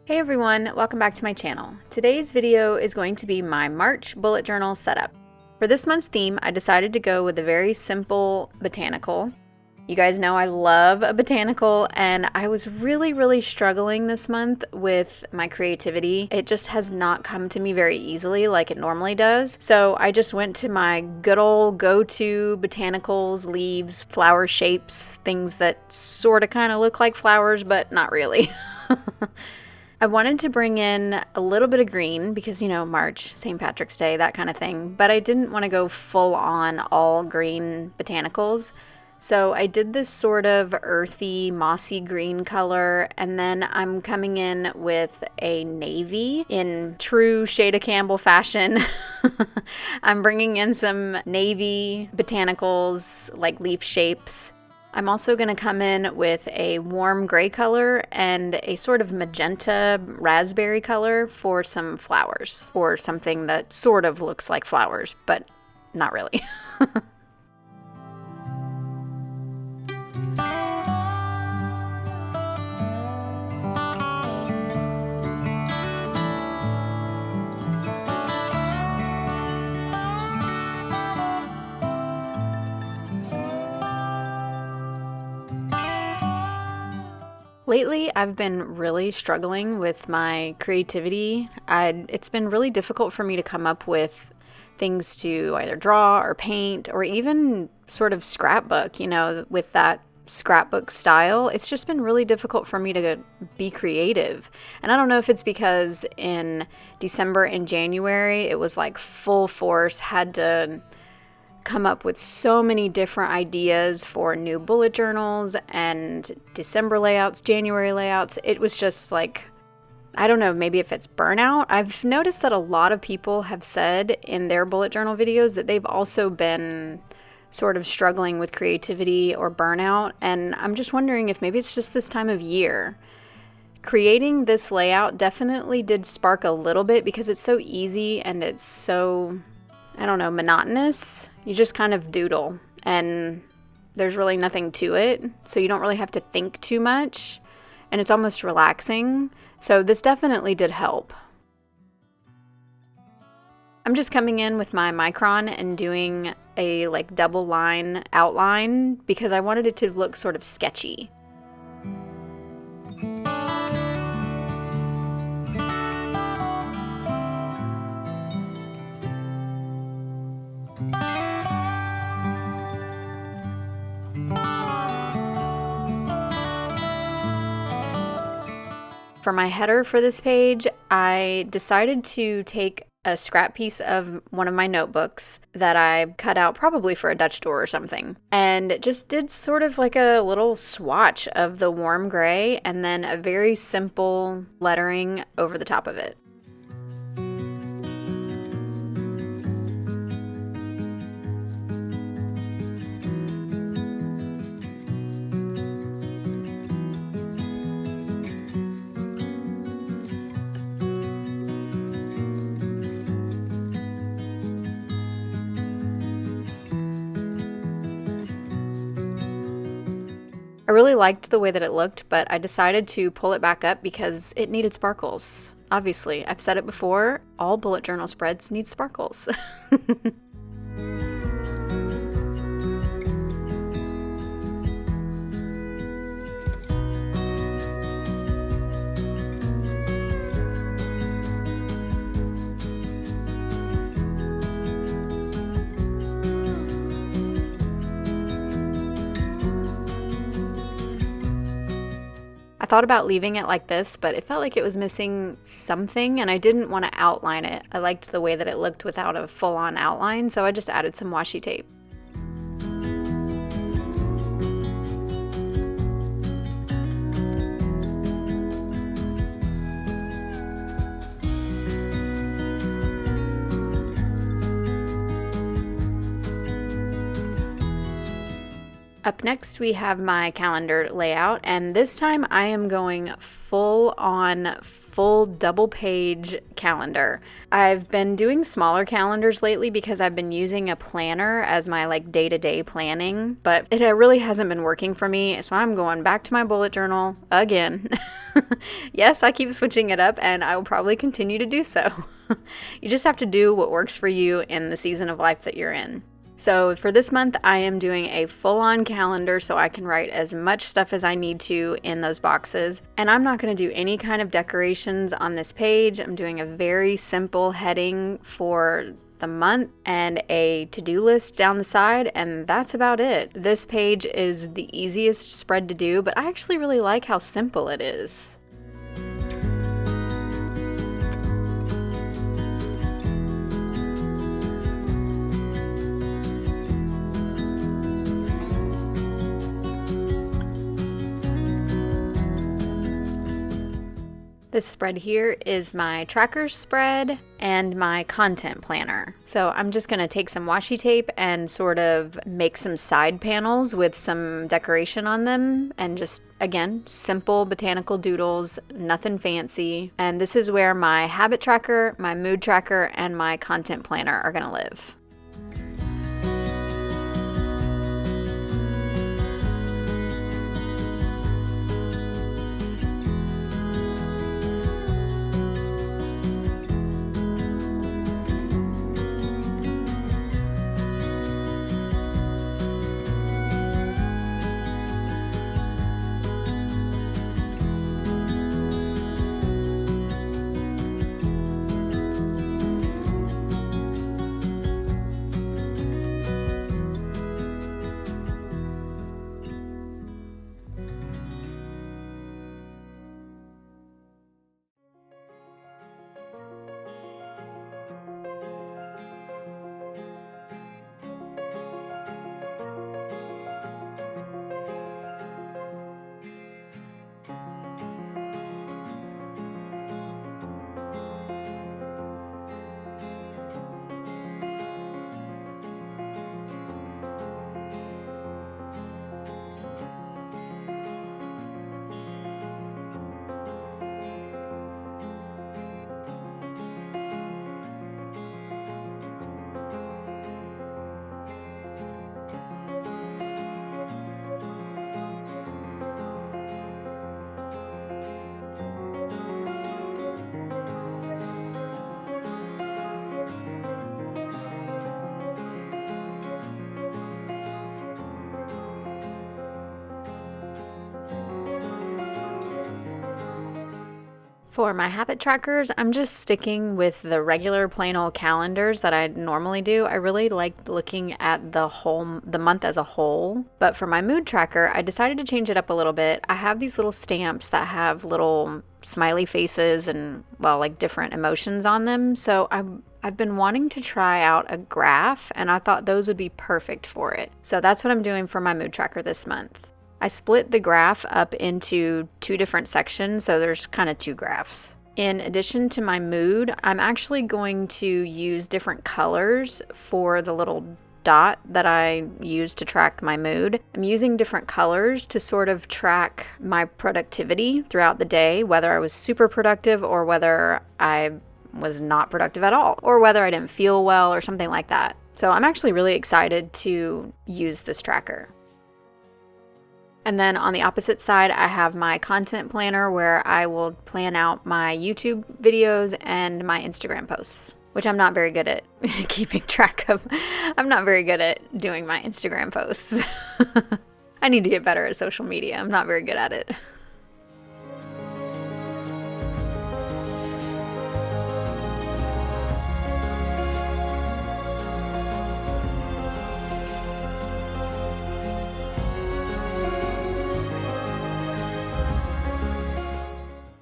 Hey everyone, welcome back to my channel. Today's video is going to be my March bullet journal setup. For this month's theme, I decided to go with a very simple botanical. You guys know I love a botanical, and I was really struggling this month with my creativity. It just has not come to me very easily like it normally does. So I just went to my good old go-to botanicals, leaves, flower shapes, things that sort of kind of look like flowers, but not really. I wanted to bring in a little bit of green because, you know, March, St. Patrick's Day, that kind of thing, but I didn't want to go full on all green botanicals. So I did this sort of earthy, mossy green color, and then I'm coming in with a navy in true Shada Campbell fashion. I'm bringing in some navy botanicals, like leaf shapes. I'm also going to come in with a warm gray color and a sort of magenta raspberry color for some flowers, or something that sort of looks like flowers, but not really. Lately, I've been really struggling with my creativity. It's been really difficult for me to come up with things to either draw or paint or even sort of scrapbook, you know, with that scrapbook style. It's just been really difficult for me to be creative. And I don't know if it's because in December and January, it was like full force, had to come up with so many different ideas for new bullet journals and December layouts, January layouts. It was just like, I don't know, maybe if it's burnout. I've noticed that a lot of people have said in their bullet journal videos that they've also been sort of struggling with creativity or burnout. And I'm just wondering if maybe it's just this time of year. Creating this layout definitely did spark a little bit because it's so easy and it's so, I don't know, monotonous. You just kind of doodle and there's really nothing to it. So you don't really have to think too much and it's almost relaxing. So this definitely did help. I'm just coming in with my micron and doing a like double line outline because I wanted it to look sort of sketchy. For my header for this page, I decided to take a scrap piece of one of my notebooks that I cut out probably for a Dutch door or something, and just did sort of like a little swatch of the warm gray and then a very simple lettering over the top of it. I really liked the way that it looked, but I decided to pull it back up because it needed sparkles. Obviously, I've said it before, all bullet journal spreads need sparkles. I thought about leaving it like this, but it felt like it was missing something and I didn't want to outline it. I liked the way that it looked without a full-on outline, so I just added some washi tape. Up next, we have my calendar layout, and this time I am going full double page calendar. I've been doing smaller calendars lately because I've been using a planner as my like day-to-day planning, but it really hasn't been working for me, so I'm going back to my bullet journal again. Yes, I keep switching it up and I will probably continue to do so. You just have to do what works for you in the season of life that you're in. So for this month, I am doing a full-on calendar so I can write as much stuff as I need to in those boxes. And I'm not going to do any kind of decorations on this page. I'm doing a very simple heading for the month and a to-do list down the side, and that's about it. This page is the easiest spread to do, but I actually really like how simple it is. This spread here is my tracker spread and my content planner. So I'm just going to take some washi tape and sort of make some side panels with some decoration on them, and just, again, simple botanical doodles, nothing fancy. And this is where my habit tracker, my mood tracker, and my content planner are going to live. For my habit trackers, I'm just sticking with the regular plain old calendars that I normally do. I really like looking at the month as a whole. But for my mood tracker, I decided to change it up a little bit. I have these little stamps that have little smiley faces and, well, like different emotions on them. So I've been wanting to try out a graph, and I thought those would be perfect for it. So that's what I'm doing for my mood tracker this month. I split the graph up into 2 different sections, so there's kind of 2 graphs. In addition to my mood, I'm actually going to use different colors for the little dot that I use to track my mood. I'm using different colors to sort of track my productivity throughout the day, whether I was super productive or whether I was not productive at all, or whether I didn't feel well or something like that. So I'm actually really excited to use this tracker. And then on the opposite side, I have my content planner where I will plan out my YouTube videos and my Instagram posts, which I'm not very good at keeping track of. I'm not very good at doing my Instagram posts. I need to get better at social media. I'm not very good at it.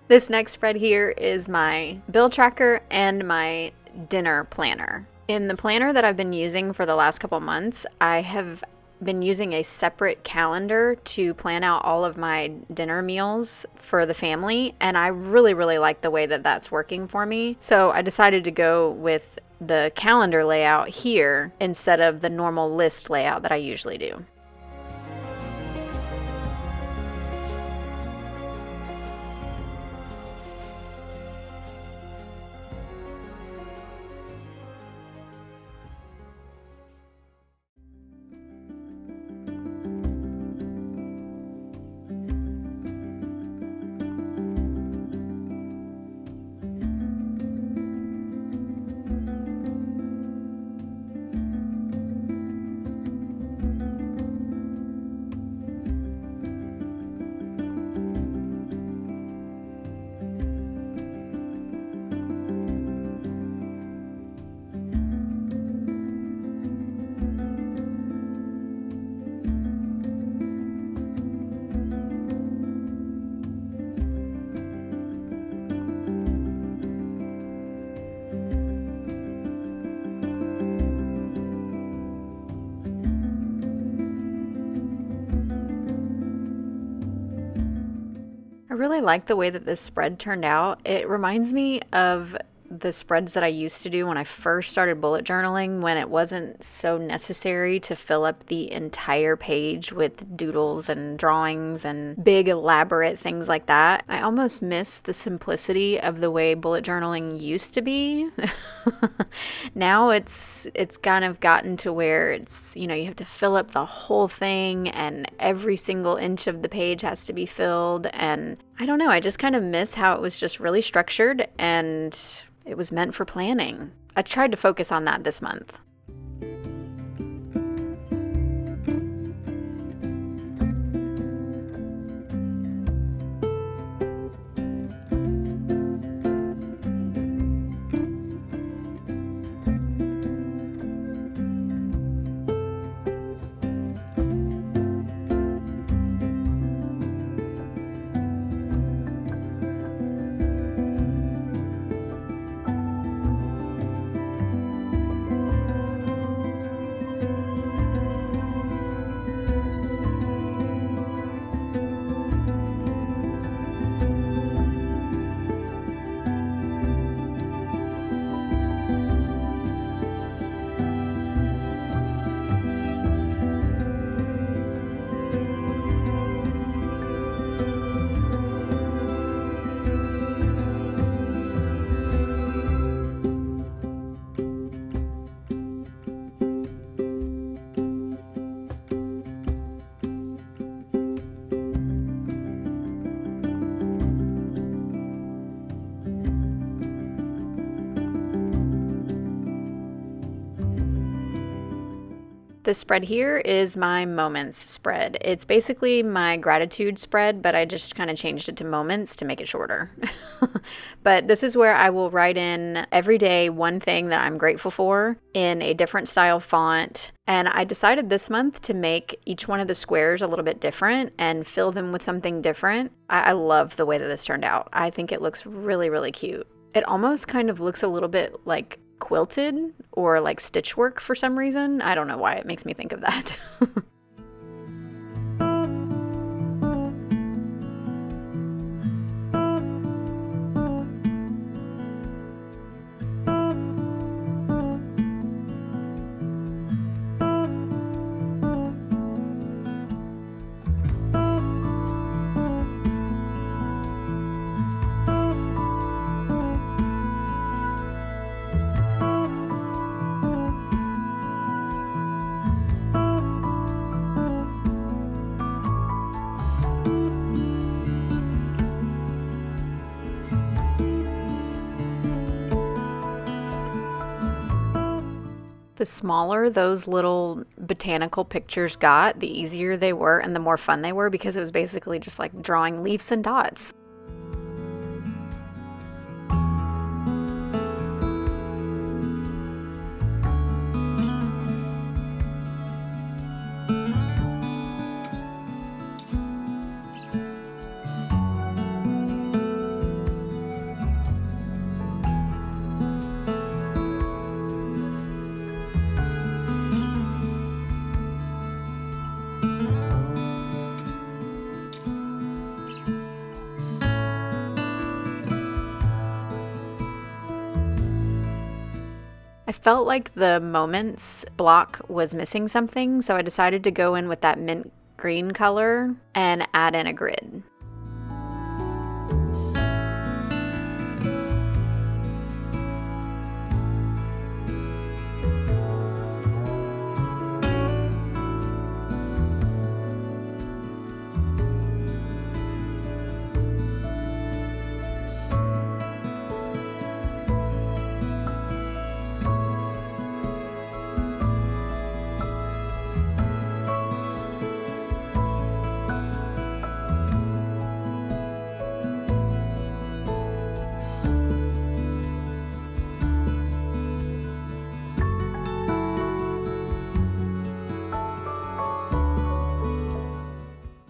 This next spread here is my bill tracker and my dinner planner. In the planner that I've been using for the last couple months, I have been using a separate calendar to plan out all of my dinner meals for the family, and I really like the way that that's working for me. So I decided to go with the calendar layout here instead of the normal list layout that I usually do. really like the way that this spread turned out. It reminds me of the spreads that I used to do when I first started bullet journaling, when it wasn't so necessary to fill up the entire page with doodles and drawings and big elaborate things like that. I almost miss the simplicity of the way bullet journaling used to be. Now it's kind of gotten to where it's, you have to fill up the whole thing and every single inch of the page has to be filled, and I don't know, I just kind of miss how it was just really structured and it was meant for planning. I tried to focus on that this month. This spread here is my moments spread. It's basically my gratitude spread, but I just kind of changed it to moments to make it shorter. But this is where I will write in every day one thing that I'm grateful for in a different style font. And I decided this month to make each one of the squares a little bit different and fill them with something different. I love the way that this turned out. I think it looks really, really cute. It almost kind of looks a little bit like quilted or like stitch work for some reason. I don't know why it makes me think of that. The smaller those little botanical pictures got, the easier they were and the more fun they were, because it was basically just like drawing leaves and dots. I felt like the moments block was missing something, so I decided to go in with that mint green color and add in a grid.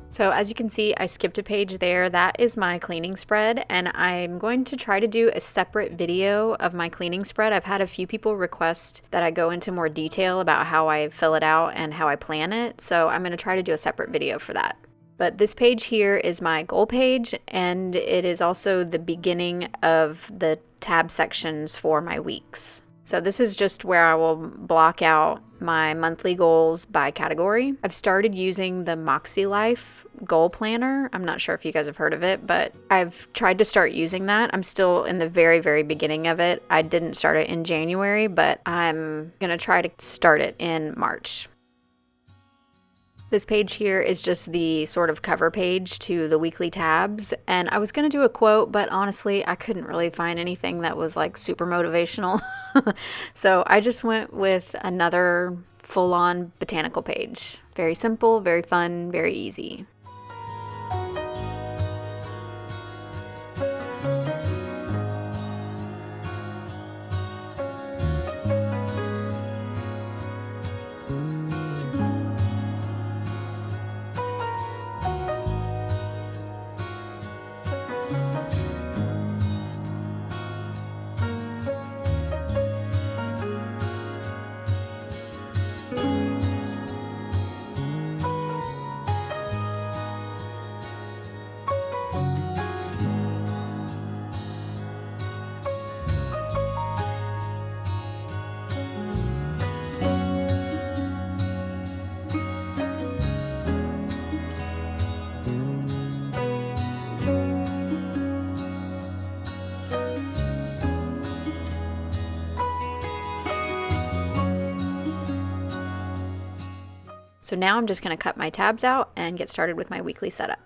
So as you can see, I skipped a page there. That is my cleaning spread, and I'm going to try to do a separate video of my cleaning spread. I've had a few people request that I go into more detail about how I fill it out and how I plan it, so I'm going to try to do a separate video for that. But this page here is my goal page, and it is also the beginning of the tab sections for my weeks. So this is just where I will block out my monthly goals by category. I've started using the Moxie Life goal planner. I'm not sure if you guys have heard of it, but I've tried to start using that. I'm still in the very, very beginning of it. I didn't start it in January, but I'm gonna try to start it in March. This page here is just the sort of cover page to the weekly tabs, and I was going to do a quote, but honestly I couldn't really find anything that was like super motivational. So I just went with another full-on botanical page. Very simple, very fun, very easy. So now I'm just going to cut my tabs out and get started with my weekly setup.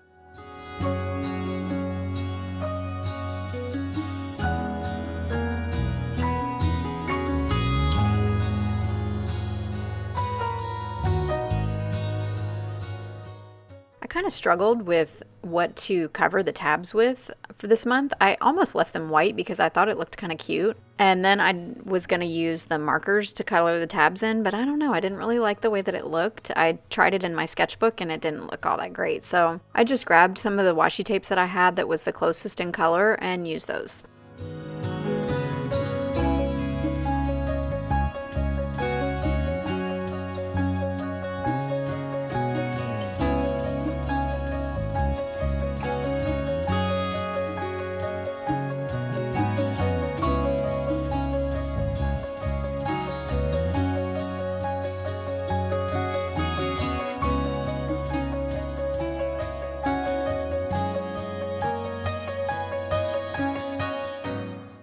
I kind of struggled with what to cover the tabs with for this month. I almost left them white because I thought it looked kind of cute. And then I was going to use the markers to color the tabs in, but I don't know. I didn't really like the way that it looked. I tried it in my sketchbook and it didn't look all that great. So I just grabbed some of the washi tapes that I had that was the closest in color and used those.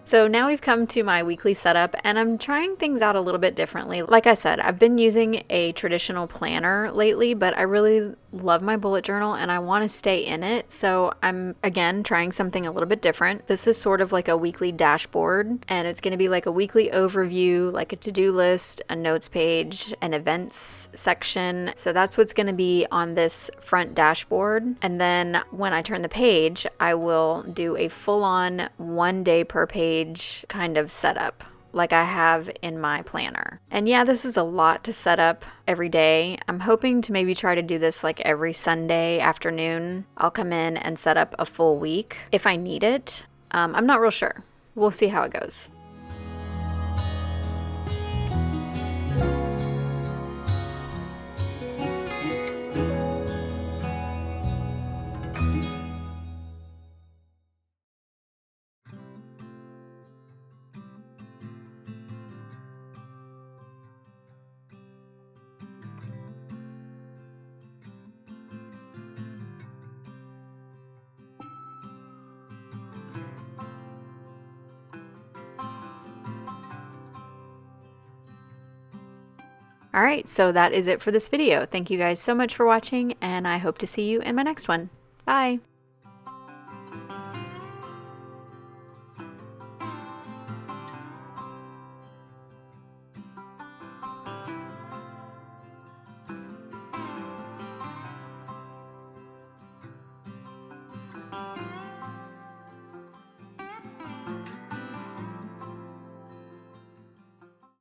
So now we've come to my weekly setup, and I'm trying things out a little bit differently. Like I said, I've been using a traditional planner lately, but I really love my bullet journal and I want to stay in it. So I'm again trying something a little bit different. This is sort of like a weekly dashboard, and it's going to be like a weekly overview, like a to-do list, a notes page, an events section. So that's what's going to be on this front dashboard. And then when I turn the page, I will do a full-on 1 day per page kind of setup like I have in my planner. And yeah, this is a lot to set up every day. I'm hoping to maybe try to do this like every Sunday afternoon. I'll come in and set up a full week if I need it. I'm not real sure. We'll see how it goes. All right, so that is it for this video. Thank you guys so much for watching, and I hope to see you in my next one. Bye.